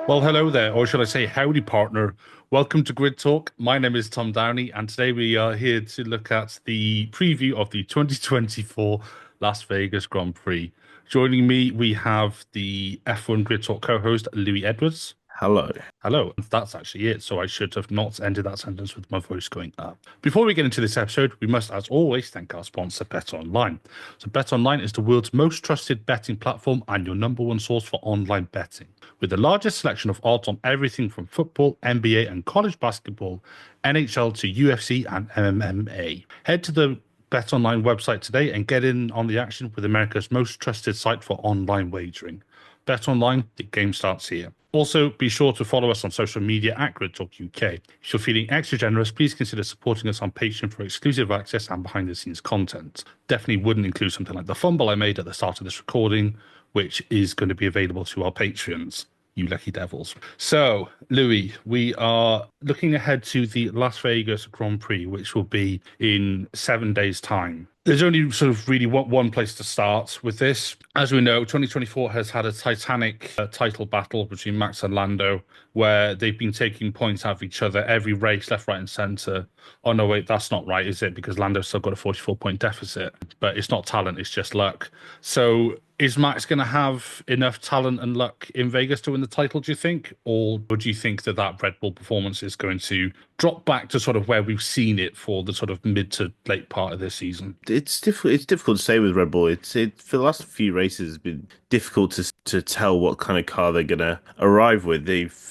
Well, hello there, or should I say, howdy, partner. Welcome to Grid Talk. My name is Tom Downey, and today we are here to look at the preview of the 2024 Las Vegas Grand Prix. Joining me, we have the F1 Grid Talk co-host, Louis Edwards. Hello. Hello. That's actually it. So I should have not ended that sentence with my voice going up. Before we get into this episode, we must, as always, thank our sponsor, BetOnline. So BetOnline is the world's most trusted betting platform and your number one source for online betting. With the largest selection of odds on everything from football, NBA, and college basketball, NHL to UFC and MMA. Head to the BetOnline website today and get in on the action with America's most trusted site for online wagering. BetOnline, the game starts here. Also, be sure to follow us on social media at Grid Talk UK. If you're feeling extra generous, please consider supporting us on Patreon for exclusive access and behind-the-scenes content. Definitely wouldn't include something like the fumble I made at the start of this recording, which is going to be available to our Patreons. You lucky devils. So, Louis, we are looking ahead to the Las Vegas Grand Prix, which will be in 7 days' time. There's only sort of really one place to start with this. As we know, 2024 has had a titanic title battle between Max and Lando, where they've been taking points out of each other every race, left, right, and center. Oh, no, wait, that's not right, is it? Because Lando's still got a 44-point deficit. But it's not talent, it's just luck. So is Max going to have enough talent and luck in Vegas to win the title, do you think? Or would you think that that Red Bull performance is going to drop back to sort of where we've seen it for the sort of mid to late part of this season? It's difficult. It's difficult to say with Red Bull. For the last few races, it's been difficult to tell what kind of car they're gonna arrive with.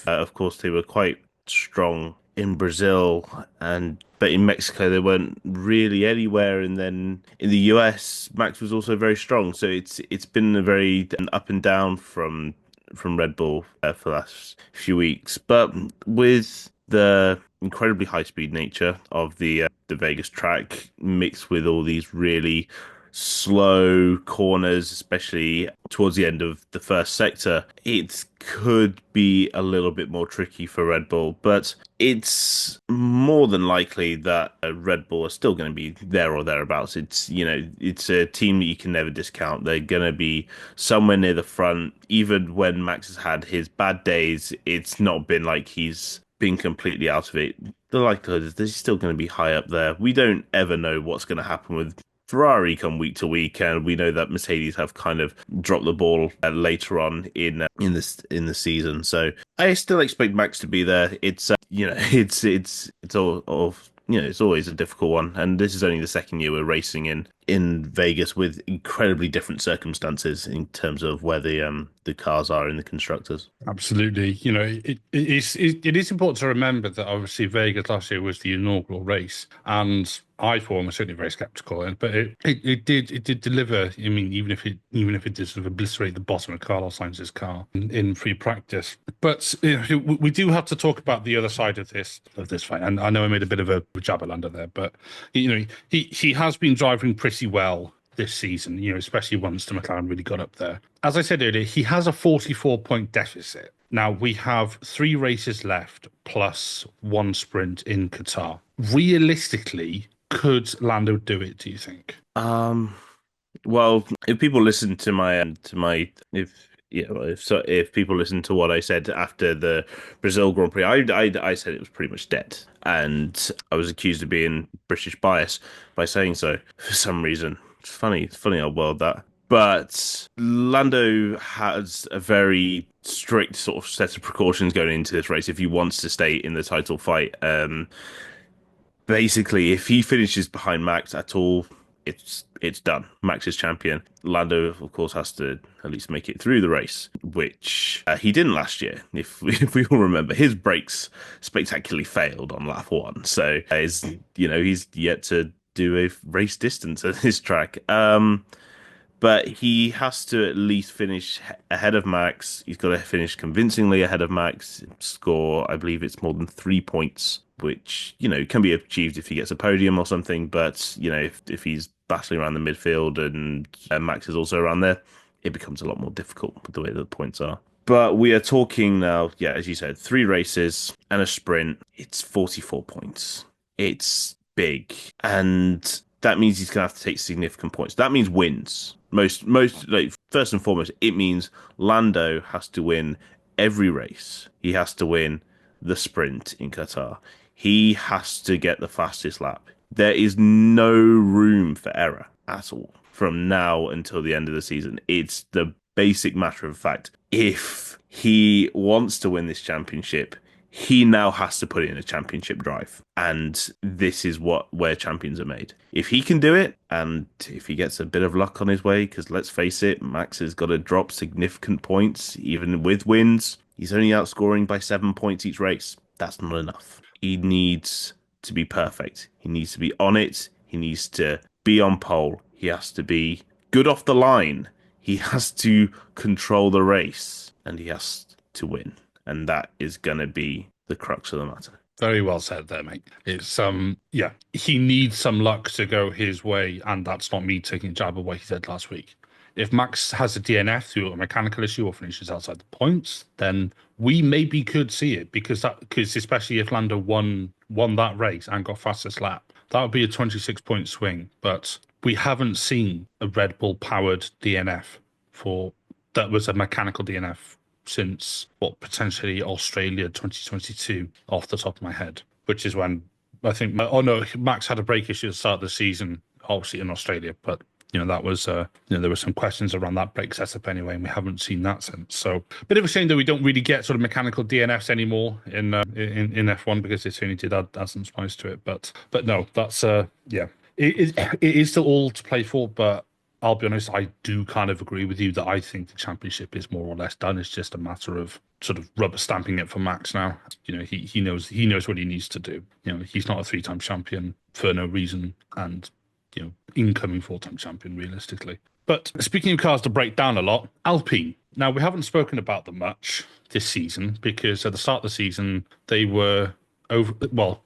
Of course, they were quite strong in Brazil, but in Mexico they weren't really anywhere. And then in the US, Max was also very strong. So it's been a very up and down from Red Bull for the last few weeks. But with the incredibly high speed nature of the Vegas track mixed with all these really slow corners, especially towards the end of the first sector, it could be a little bit more tricky for Red Bull, but it's more than likely that Red Bull are still going to be there or thereabouts. It's a team that you can never discount. They're going to be somewhere near the front. Even when Max has had his bad days, it's not been like he's been completely out of it. The likelihood is they're still going to be high up there. We don't ever know what's going to happen with Ferrari come week to week, and we know that Mercedes have kind of dropped the ball later on in the season. So I still expect Max to be there. It's all it's always a difficult one, and this is only the second year we're racing in Vegas with incredibly different circumstances in terms of where the cars are in the constructors. Absolutely. It is important to remember that obviously Vegas last year was the inaugural race, and I, for one, was certainly very skeptical. But it did deliver. I mean, even if it did sort of obliterate the bottom of Carlos Sainz's car in free practice. But we do have to talk about the other side of this fight. And I know I made a bit of a jab at Lando there, but he has been driving pretty well this season, especially once the McLaren really got up there. As I said earlier, he has a 44-point deficit. Now, we have 3 races left plus 1 sprint in Qatar. Realistically, could Lando do it, do you think? Well, if people listen to if people listen to what I said after the Brazil Grand Prix, I said it was pretty much dead, and I was accused of being British bias by saying so for some reason. It's funny old world that. But Lando has a very strict sort of set of precautions going into this race if he wants to stay in the title fight. Basically, if he finishes behind Max at all, it's done. Max is champion. Lando, of course, has to at least make it through the race, which he didn't last year. If we all remember, his brakes spectacularly failed on lap 1, so he's yet to do a race distance at this track. But he has to at least finish ahead of Max. He's got to finish convincingly ahead of Max, score, I believe it's more than 3 points, which, can be achieved if he gets a podium or something. But, if he's battling around the midfield and Max is also around there, it becomes a lot more difficult with the way that the points are. But we are talking now, yeah, as you said, 3 races and a sprint. It's 44 points. It's big. And that means he's going to have to take significant points. That means wins. Most like first and foremost, it means Lando has to win every race. He has to win the sprint in Qatar. He has to get the fastest lap. There is no room for error at all from now until the end of the season. It's the basic matter of fact. If he wants to win this championship, he now has to put in a championship drive. And this is where champions are made. If he can do it, and if he gets a bit of luck on his way, because let's face it, Max has got to drop significant points, even with wins. He's only outscoring by 7 points each race. That's not enough. He needs to be perfect. He needs to be on it. He needs to be on pole. He has to be good off the line. He has to control the race, and he has to win. And that is going to be the crux of the matter. Very well said there, mate. It's yeah, he needs some luck to go his way, and that's not me taking a jab at what he said last week. If Max has a DNF through a mechanical issue or finishes outside the points, then we maybe could see it because especially if Lando won that race and got fastest lap, that would be a 26-point swing. But we haven't seen a Red Bull powered DNF that was a mechanical DNF since potentially Australia 2022 off the top of my head, which is when I think Max had a brake issue at the start of the season, obviously in Australia, but that was there were some questions around that brake setup anyway, and we haven't seen that since. So bit of a shame that we don't really get sort of mechanical DNFs anymore in F1 because they certainly did add some spice to it. But no, that's it is still all to play for, but I'll be honest, I do kind of agree with you that I think the championship is more or less done. It's just a matter of sort of rubber stamping it for Max now. He knows what he needs to do. He's not a 3-time champion for no reason, and incoming 4-time champion realistically. But speaking of cars to break down a lot, Alpine. Now, we haven't spoken about them much this season because at the start of the season they were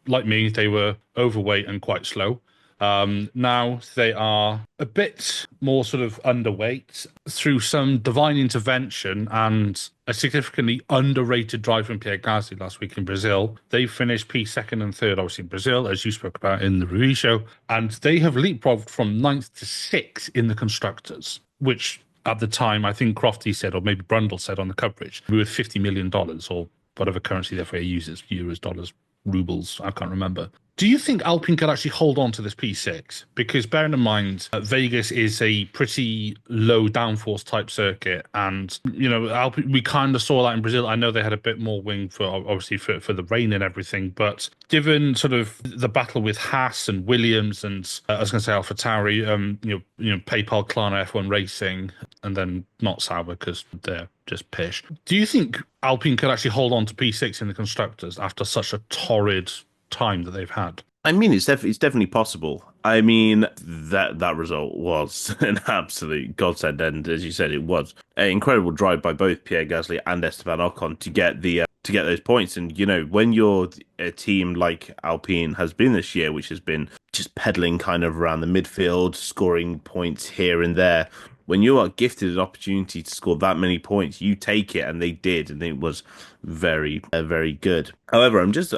like me, they were overweight and quite slow. Now they are a bit more sort of underweight through some divine intervention and a significantly underrated driver from Pierre Gasly last week in Brazil. They finished P2 and 3rd, obviously in Brazil, as you spoke about in the review show, and they have leapfrogged from 9th to 6th in the constructors, which at the time I think Crofty said, or maybe Brundle said on the coverage, we were $50 million or whatever currency the FIA uses, euros, dollars, rubles, I can't remember. Do you think Alpine could actually hold on to this P6? Because bearing in mind, Vegas is a pretty low downforce type circuit. And, Alpine, we kind of saw that in Brazil. I know they had a bit more wing obviously for the rain and everything. But given sort of the battle with Haas and Williams and I was going to say AlphaTauri, PayPal, Klarna, F1 Racing, and then not Sauber because they're just pish. Do you think Alpine could actually hold on to P6 in the constructors after such a torrid time that they've had? I mean, it's definitely possible. I mean, that result was an absolute godsend, and as you said, it was an incredible drive by both Pierre Gasly and Esteban Ocon to get those points. And when you're a team like Alpine has been this year, which has been just pedaling kind of around the midfield, scoring points here and there. When you are gifted an opportunity to score that many points, you take it, and they did, and it was very, very good. However, I've just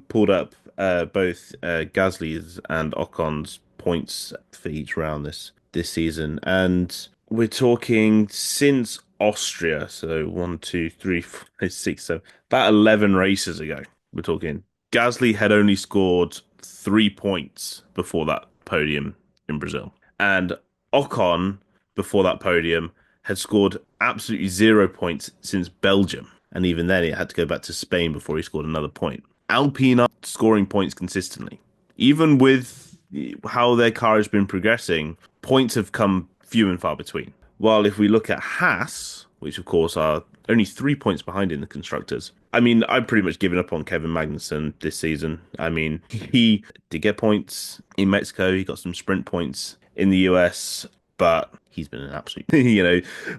pulled up both Gasly's and Ocon's points for each round this season, and we're talking since Austria, so 1, 2, 3, 4, 5, 6, 7, about 11 races ago. We're talking Gasly had only scored 3 points before that podium in Brazil, and Ocon, before that podium, had scored absolutely 0 points since Belgium. And even then, it had to go back to Spain before he scored another point. Alpine are scoring points consistently. Even with how their car has been progressing, points have come few and far between. While if we look at Haas, which of course are only 3 points behind in the constructors, I mean, I've pretty much given up on Kevin Magnussen this season. I mean, he did get points in Mexico. He got some sprint points in the US, but he's been an absolute,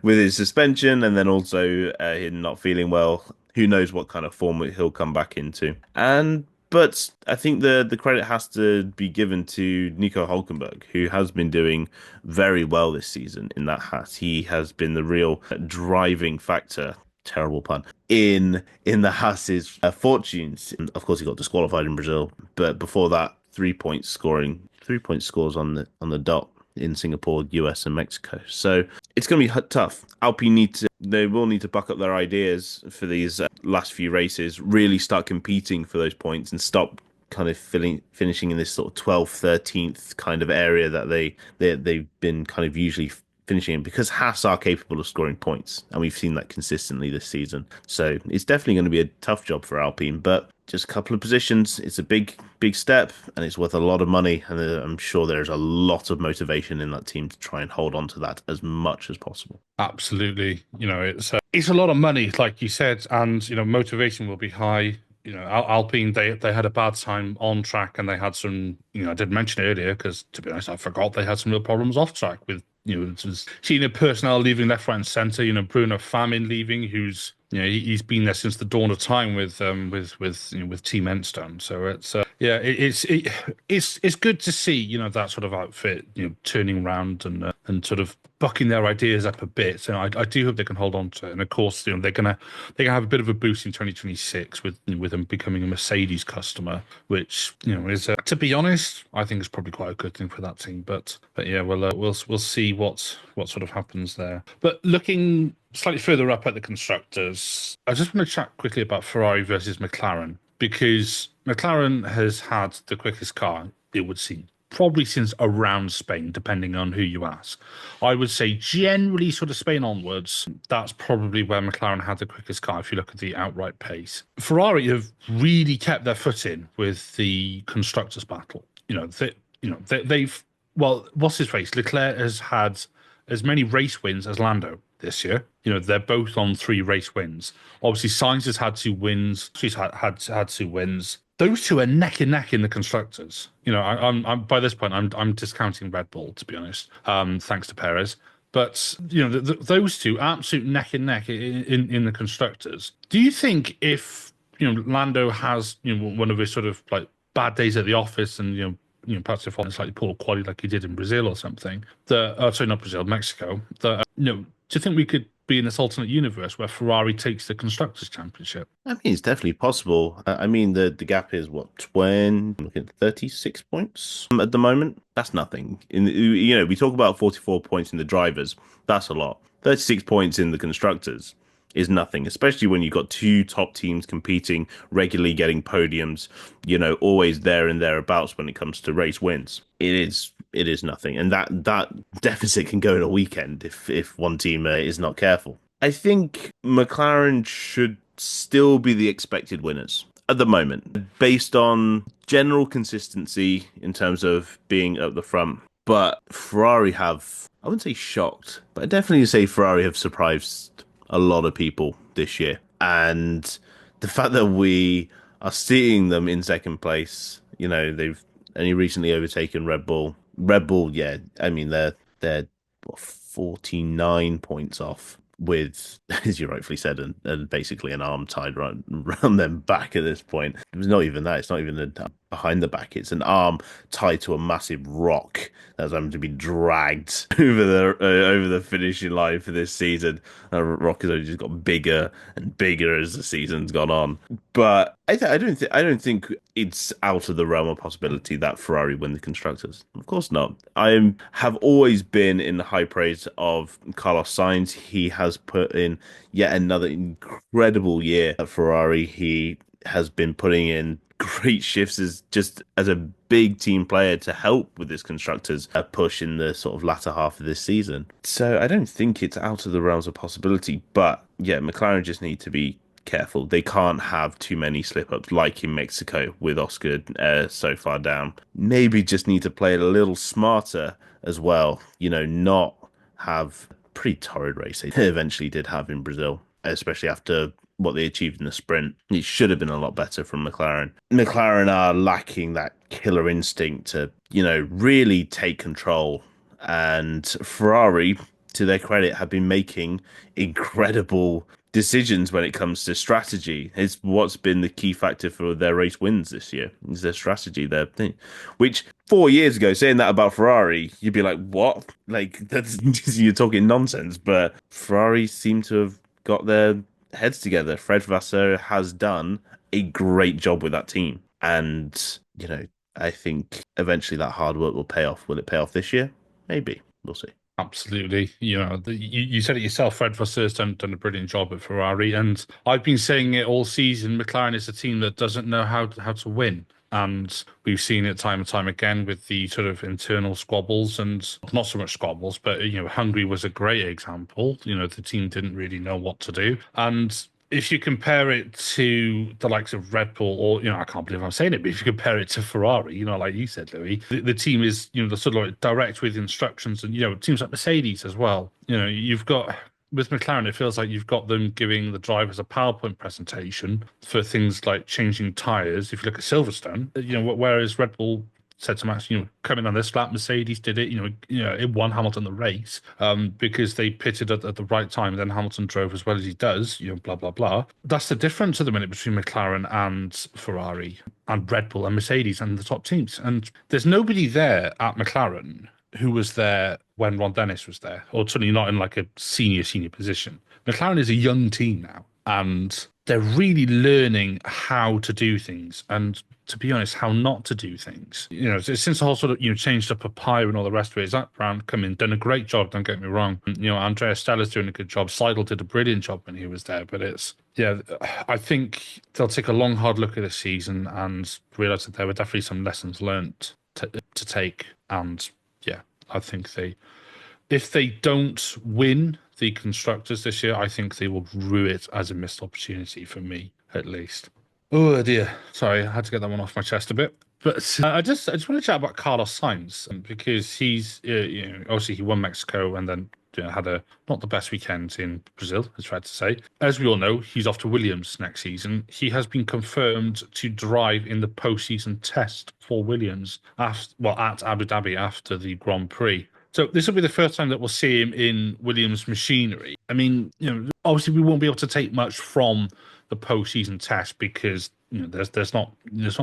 with his suspension and then also him not feeling well. Who knows what kind of form he'll come back into. But I think the credit has to be given to Nico Hülkenberg, who has been doing very well this season in that Haas. He has been the real driving factor, terrible pun, in the Haas's fortunes. And of course, he got disqualified in Brazil, but before that, 3 point scores on the dot in Singapore, US, and Mexico. So it's going to be tough. Alpine need to they will need to buck up their ideas for these last few races, really start competing for those points and stop kind of finishing in this sort of 12th, 13th kind of area that they've been kind of usually finishing in, because Haas are capable of scoring points, and we've seen that consistently this season. So it's definitely going to be a tough job for Alpine, but just a couple of positions. It's a big step, and it's worth a lot of money. And I'm sure there's a lot of motivation in that team to try and hold on to that as much as possible. Absolutely. It's a lot of money, like you said, and motivation will be high. Alpine, they had a bad time on track, and they had some. I did mention it earlier because, to be honest, I forgot they had some real problems off track with senior personnel leaving left, right, and center. Bruno Famin leaving, who's he's been there since the dawn of time with Team Enstone. So it's good to see that sort of outfit turning around and sort of bucking their ideas up a bit. So I do hope they can hold on to it. And of course, they're gonna have a bit of a boost in 2026 with them becoming a Mercedes customer, which is to be honest, I think is probably quite a good thing for that team. But yeah, we'll see what sort of happens there. But looking slightly further up at the constructors, I just want to chat quickly about Ferrari versus McLaren, because McLaren has had the quickest car, it would seem, probably since around Spain, depending on who you ask. I would say generally sort of Spain onwards, that's probably where McLaren had the quickest car if you look at the outright pace. Ferrari have really kept their foot in with the constructors battle. They've well, what's his face? Leclerc has had as many race wins as Lando this year. They're both on 3 race wins. Obviously, Sainz has had 2 wins. She's had 2 wins. Those two are neck and neck in the constructors. I'm by this point, I'm discounting Red Bull, to be honest. Thanks to Perez. But those two absolute neck and neck in the constructors. Do you think if Lando has one of his sort of like bad days at the office, and perhaps if on slightly poor quality like he did in Brazil or something, that sorry, not Brazil, Mexico, that do you think we could be in this alternate universe where Ferrari takes the constructors championship? I mean, it's definitely possible. I mean, the gap is what, 20, looking at 36 points at the moment. That's nothing. We talk about 44 points in the drivers. That's a lot. 36 points in the constructors is nothing, especially when you've got 2 top teams competing regularly, getting podiums, always there and thereabouts when it comes to race wins. It is nothing. And that deficit can go in a weekend if one team is not careful. I think McLaren should still be the expected winners at the moment, based on general consistency in terms of being at the front. But Ferrari have, I wouldn't say shocked, but I definitely say Ferrari have surprised a lot of people this year. And the fact that we are seeing them in second place, they've only recently overtaken Red Bull. Red Bull, yeah, I mean they're what, 49 points off with, as you rightfully said, and basically an arm tied around their back at this point. It's not even that. It's not even behind the back. It's an arm tied to a massive rock that's having to be dragged over the finishing line for this season. Rock has only just got bigger and bigger as the season's gone on. But I don't think it's out of the realm of possibility that Ferrari win the constructors. Of course not. I have always been in the high praise of Carlos Sainz. He has put in yet another incredible year at Ferrari. He has been putting in great shifts as a big team player to help with this constructors push in the sort of latter half of this season. So I don't think it's out of the realms of possibility. But yeah, McLaren just need to be careful. They can't have too many slip-ups like in Mexico with Oscar so far down. Maybe just need to play it a little smarter as well. Not have pretty torrid race they eventually did have in Brazil, especially after what they achieved in the sprint. It should have been a lot better from McLaren. McLaren are lacking that killer instinct to, really take control. And Ferrari, to their credit, have been making incredible decisions when it comes to strategy. It's what's been the key factor for their race wins this year, is their strategy, their thing. Which 4 years ago, saying that about Ferrari, you'd be like, what? Like, that's you're talking nonsense. But Ferrari seem to have got their heads together. Fred Vasseur has done a great job with that team. And, I think eventually that hard work will pay off. Will it pay off this year? Maybe. We'll see. Absolutely. You said it yourself. Fred Vasseur's done a brilliant job at Ferrari, and I've been saying it all season. McLaren is a team that doesn't know how to win, and we've seen it time and time again with the sort of internal squabbles, and not so much squabbles, but Hungary was a great example. The team didn't really know what to do, and if you compare it to the likes of Red Bull, or I can't believe I'm saying it, but if you compare it to Ferrari, like you said, Louis, the team is the sort of like direct with instructions, and teams like Mercedes as well. You've got with McLaren, it feels like you've got them giving the drivers a PowerPoint presentation for things like changing tires. If you look at Silverstone, whereas Red Bull said to Max, coming on this lap, Mercedes did it. It won Hamilton the race because they pitted at the right time. And then Hamilton drove as well as he does. Blah blah blah. That's the difference at the minute between McLaren and Ferrari and Red Bull and Mercedes and the top teams. And there's nobody there at McLaren who was there when Ron Dennis was there, or certainly not in like a senior position. McLaren is a young team now, and they're really learning how to do things and, to be honest, how not to do things. Since the whole sort of changed up a pie and all the rest of it, Zach Brown come in, done a great job. Don't get me wrong. Andrea Stella's doing a good job. Seidel did a brilliant job when he was there. But I think they'll take a long, hard look at this season and realize that there were definitely some lessons learnt to take. And yeah, I think if they don't win the constructors this year, I think they will rue it as a missed opportunity for me, at least. Oh dear. Sorry, I had to get that one off my chest a bit. But I just want to chat about Carlos Sainz because he's obviously he won Mexico and then had a not the best weekend in Brazil, it's fair to say. As we all know, he's off to Williams next season. He has been confirmed to drive in the postseason test for Williams at Abu Dhabi after the Grand Prix. So this will be the first time that we'll see him in Williams machinery. I mean, obviously we won't be able to take much from the postseason test because there's not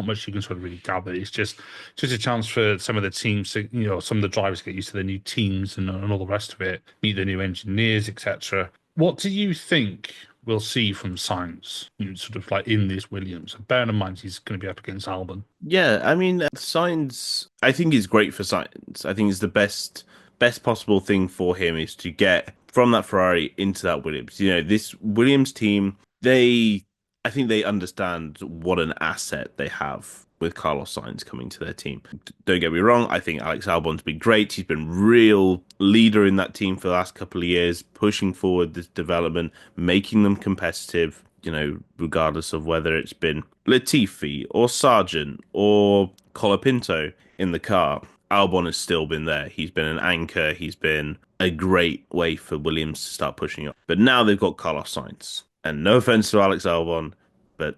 much you can sort of really gather. It's just a chance for some of the teams to some of the drivers to get used to their new teams and all the rest of it, meet the new engineers, etc. What do you think we'll see from Sainz, sort of like in this Williams? Bearing in mind he's going to be up against Albon. Yeah, I mean, Sainz, I think is great for Sainz. I think it's the best possible thing for him is to get from that Ferrari into that Williams. This Williams team, I think they understand what an asset they have with Carlos Sainz coming to their team. Don't get me wrong, I think Alex Albon's been great. He's been real leader in that team for the last couple of years, pushing forward this development, making them competitive, regardless of whether it's been Latifi or Sargent or Colapinto in the car. Albon has still been there. He's been an anchor. He's been a great way for Williams to start pushing up. But now they've got Carlos Sainz. And no offense to Alex Albon, but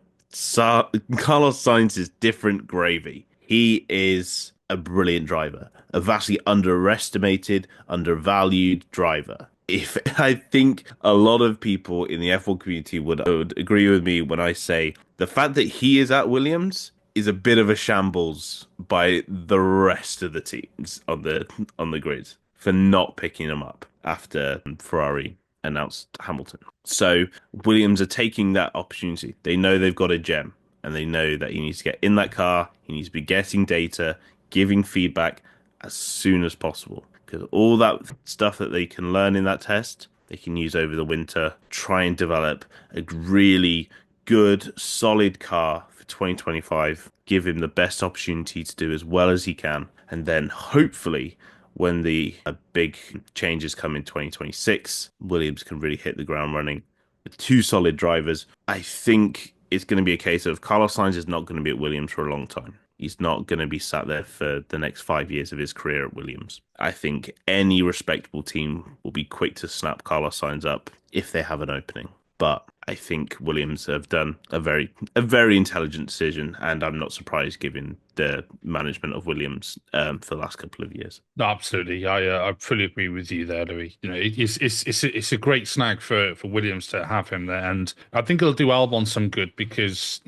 Carlos Sainz is different gravy. He is a brilliant driver, a vastly underestimated, undervalued driver. If I think a lot of people in the F1 community would agree with me when I say the fact that he is at Williams is a bit of a shambles by the rest of the teams on the grid for not picking him up after Ferrari announced Hamilton. So Williams are taking that opportunity. They know they've got a gem and they know that he needs to get in that car. He needs to be getting data, giving feedback as soon as possible because all that stuff that they can learn in that test, they can use over the winter, try and develop a really good, solid car for 2025, give him the best opportunity to do as well as he can. And then hopefully when the big changes come in 2026, Williams can really hit the ground running. With two solid drivers, I think it's going to be a case of Carlos Sainz is not going to be at Williams for a long time. He's not going to be sat there for the next 5 years of his career at Williams. I think any respectable team will be quick to snap Carlos Sainz up if they have an opening. But I think Williams have done a very intelligent decision, and I'm not surprised given the management of Williams for the last couple of years. No, absolutely. I fully agree with you there, Louis. It's a great snag for Williams to have him there, and I think it'll do Albon some good because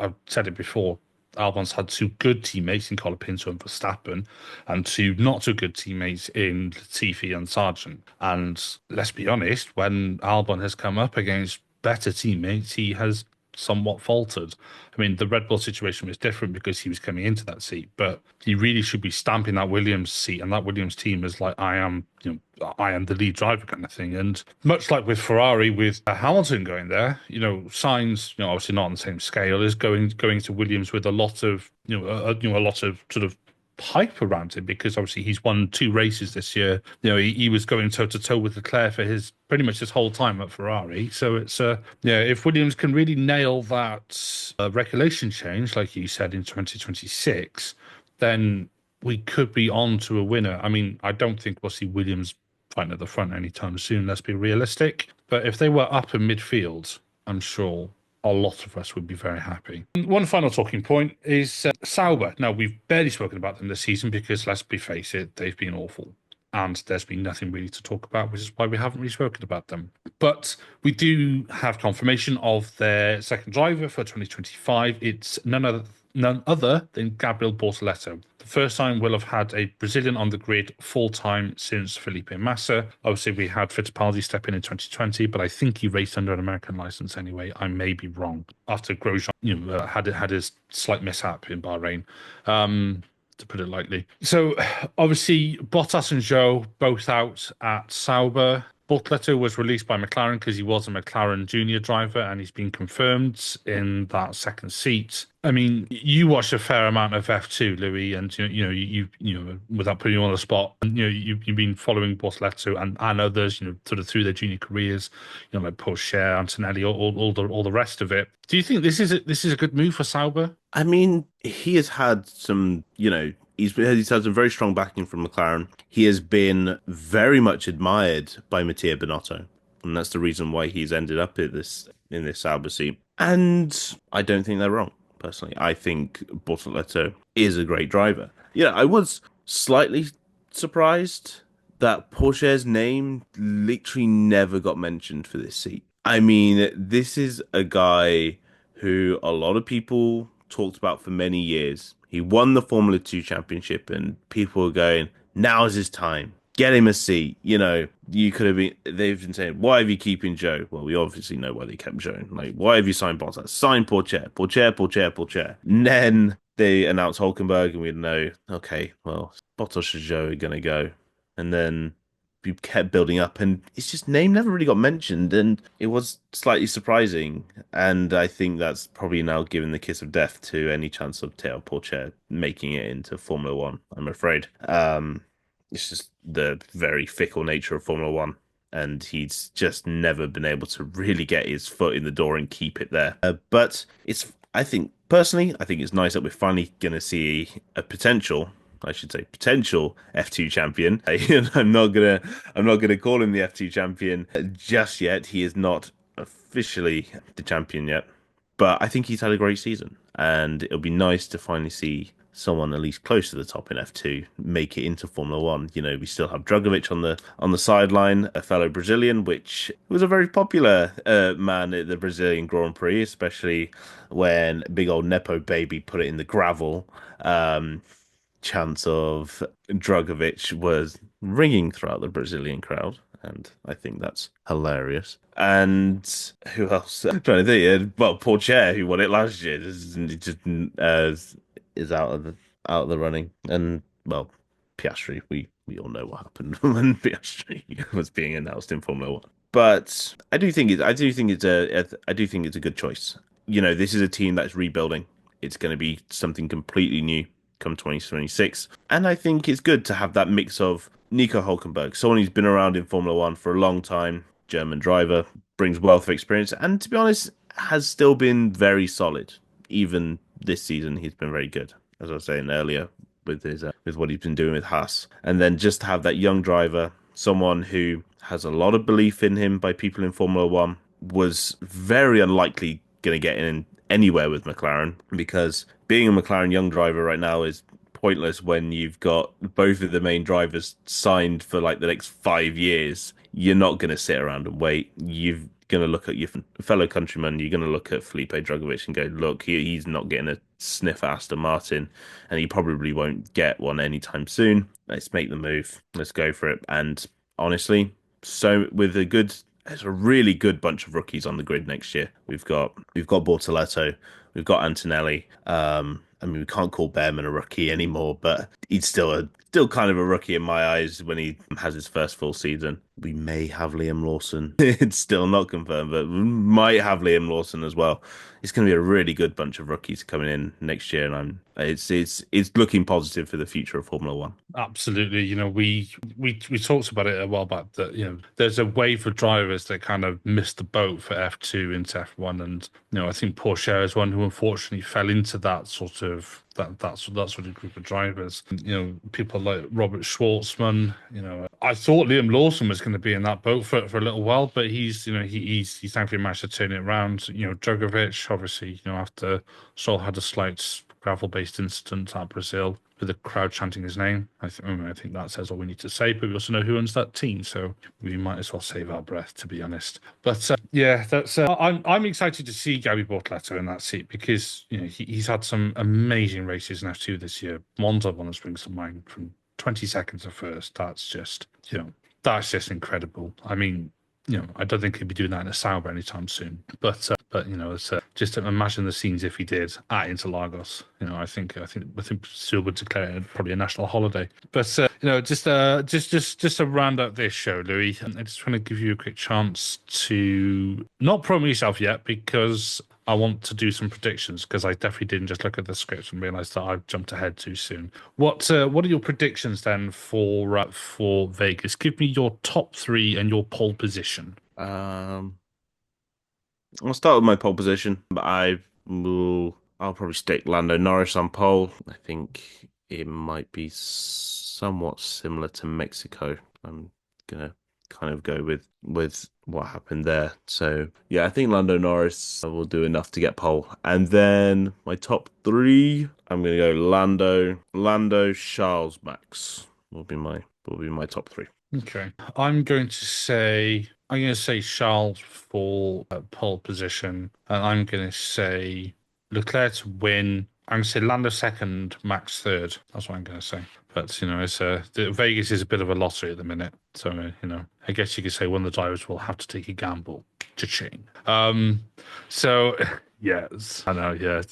I've said it before. Albon's had two good teammates in Colapinto and Verstappen, and two not so good teammates in Latifi and Sargent. And let's be honest, when Albon has come up against better teammates, he has somewhat faltered. I mean, the Red Bull situation was different because he was coming into that seat, but he really should be stamping that Williams seat and that Williams team as like, I am the lead driver kind of thing. And much like with Ferrari, with Hamilton going there, Sainz, obviously not on the same scale, is going to Williams with a lot of, a lot of sort of hype around him because obviously he's won 2 races this year. He was going toe to toe with Leclerc for his pretty much his whole time at Ferrari. So it's if Williams can really nail that regulation change, like you said in 2026, then we could be on to a winner. I mean, I don't think we'll see Williams fighting at the front anytime soon. Let's be realistic. But if they were up in midfield, I'm sure a lot of us would be very happy. One final talking point is Sauber. Now, we've barely spoken about them this season because, let's be face it, they've been awful. And there's been nothing really to talk about, which is why we haven't really spoken about them. But we do have confirmation of their second driver for 2025. It's none other than Gabriel Bortoleto. The first time we'll have had a Brazilian on the grid full-time since Felipe Massa. Obviously, we had Fittipaldi step in 2020, but I think he raced under an American license anyway. I may be wrong. After Grosjean had his slight mishap in Bahrain. To put it lightly. So obviously Bottas and Zhou both out at Sauber. Bortoleto was released by McLaren because he was a McLaren junior driver and he's been confirmed in that second seat. I mean, you watched a fair amount of F2, Louis, and you without putting you on the spot, and you've been following Bortoleto and others, sort of through their junior careers, like Porsche, Antonelli, all the rest of it. Do you think this is a good move for Sauber? I mean, he has had some, he's had some very strong backing from McLaren. He has been very much admired by Mattia Binotto, and that's the reason why he's ended up in this Sauber seat. And I don't think they're wrong. Personally, I think Bortoleto is a great driver. I was slightly surprised that Porsche's name literally never got mentioned for this seat. I mean, this is a guy who a lot of people talked about for many years. He won the Formula 2 championship and people were going, now's his time. Get him a seat. You could have been, they've been saying, why have you keeping Joe? Well, we obviously know why they kept Joe. Like, why have you signed Bottas? Sign Porsche. And then they announced Hulkenberg and we'd know, okay, well, Bottas and Joe are going to go. And then we kept building up and it's just name never really got mentioned and it was slightly surprising. And I think that's probably now given the kiss of death to any chance of Théo Pourchaire making it into Formula One, I'm afraid. It's just the very fickle nature of Formula One. And he's just never been able to really get his foot in the door and keep it there. But I think it's nice that we're finally going to see a potential F2 champion. I'm not gonna call him the F2 champion just yet. He is not officially the champion yet. But I think he's had a great season. And it'll be nice to finally see someone at least close to the top in F2 make it into Formula One. We still have Drugovich on the sideline, a fellow Brazilian, which was a very popular man at the Brazilian Grand Prix, especially when big old Nepo baby put it in the gravel. Chance of Drugovich was ringing throughout the Brazilian crowd, and I think that's hilarious. And who else? I'm trying to think. Well, Pourchaire, who won it last year, is out of the running. And well, Piastri, we all know what happened when Piastri was being announced in Formula One. But I do think it's a good choice. This is a team that's rebuilding. It's going to be something completely new come 2026. And I think it's good to have that mix of Nico Hulkenberg, someone who's been around in Formula One for a long time, German driver, brings wealth of experience, and to be honest, has still been very solid. Even this season, he's been very good, as I was saying earlier, with his with what he's been doing with Haas. And then just to have that young driver, someone who has a lot of belief in him by people in Formula One, was very unlikely going to get in anywhere with McLaren, because being a McLaren young driver right now is pointless when you've got both of the main drivers signed for like the next 5 years. You're not going to sit around and wait. You're going to look at your fellow countryman. You're going to look at Felipe Drugovich and go, look, he's not getting a sniff at Aston Martin, and he probably won't get one anytime soon. Let's make the move. Let's go for it. And honestly, so with a good there's a really good bunch of rookies on the grid next year. We've got Bortoletto, we've got Antonelli. I mean, we can't call Behrman a rookie anymore, but he's still kind of a rookie in my eyes when he has his first full season. We may have Liam Lawson. It's still not confirmed, but we might have Liam Lawson as well. It's going to be a really good bunch of rookies coming in next year, and it's looking positive for the future of Formula One. Absolutely. We talked about it a while back that, there's a wave of drivers that kind of missed the boat for F2 into F1. And, I think Porsche is one who unfortunately fell into that sort of that sort of group of drivers. People like Robert Schwartzman, I thought Liam Lawson was going to be in that boat for a little while, but he's thankfully managed to turn it around. Djokovic, obviously, after Sol had a slight gravel-based incident at Brazil with the crowd chanting his name. I think that says all we need to say, but we also know who owns that team, so we might as well save our breath, to be honest. But yeah, that's I'm excited to see Gabby Bortoletto in that seat because he's had some amazing races in F2 this year. Monza one that springs to mind from 20 seconds of first. That's just incredible. I mean, I don't think he'd be doing that in a Sauber anytime soon. But it's just to imagine the scenes if he did at Interlagos. I think Brazil would declare it probably a national holiday. But just to round out this show, Louis, I just want to give you a quick chance to not promote yourself yet because I want to do some predictions because I definitely didn't just look at the script and realize that I've jumped ahead too soon. What are your predictions then for Vegas? Give me your top three and your pole position. I'll start with my pole position. I'll probably stick Lando Norris on pole. I think it might be somewhat similar to Mexico. I'm gonna kind of go with what happened there. So yeah, I think Lando Norris will do enough to get pole. And then my top three, I'm gonna go Lando, Charles, Max will be my top three. Okay, I'm going to say Charles for pole position, and I'm going to say Leclerc to win. I'm going to say Lando second, Max third. That's what I'm going to say. But it's Vegas is a bit of a lottery at the minute, so I guess you could say one of the drivers will have to take a gamble. Cha-ching. So yes, I know. Yeah,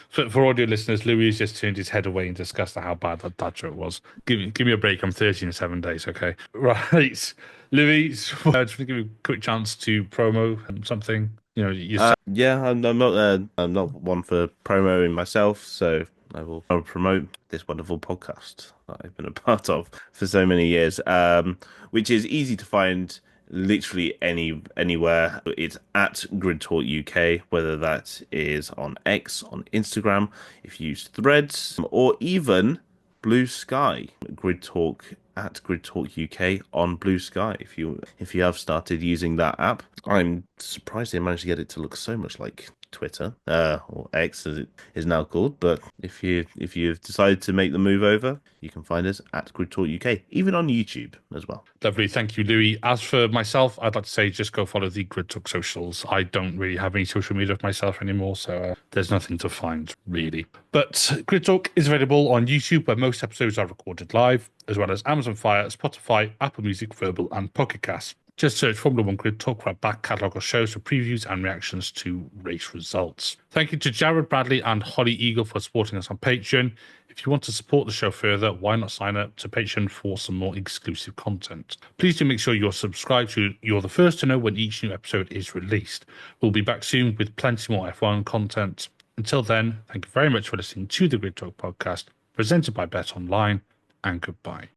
for audio listeners, Louis just turned his head away in disgust at how bad that joke was. Give me a break. I'm 30 in 7 days. Okay, right, Louis. Just want to give you a quick chance to promo something. Yeah, I'm not one for promoting myself, so I will promote this wonderful podcast that I've been a part of for so many years, which is easy to find literally anywhere. It's at Grid Talk UK, whether that is on X, on Instagram, if you use Threads, or even Blue Sky. Grid Talk UK on Blue Sky. If you have started using that app, I'm surprised they managed to get it to look so much like Twitter, or X as it is now called. But if you've decided to make the move over, you can find us at Grid Talk UK, even on YouTube as well. Lovely, thank you, Louis. As for myself, I'd like to say just go follow the Grid Talk socials. I don't really have any social media of myself anymore, so there's nothing to find really. But Grid Talk is available on YouTube, where most episodes are recorded live, as well as Amazon Fire, Spotify, Apple Music, Verbal, and Pocket Cast. Just search Formula One Grid Talk for our back catalogue of shows for previews and reactions to race results. Thank you to Jared Bradley and Holly Eagle for supporting us on Patreon. If you want to support the show further, why not sign up to Patreon for some more exclusive content? Please do make sure you're subscribed so you're the first to know when each new episode is released. We'll be back soon with plenty more F1 content. Until then, thank you very much for listening to the Grid Talk podcast, presented by Bet Online, and goodbye.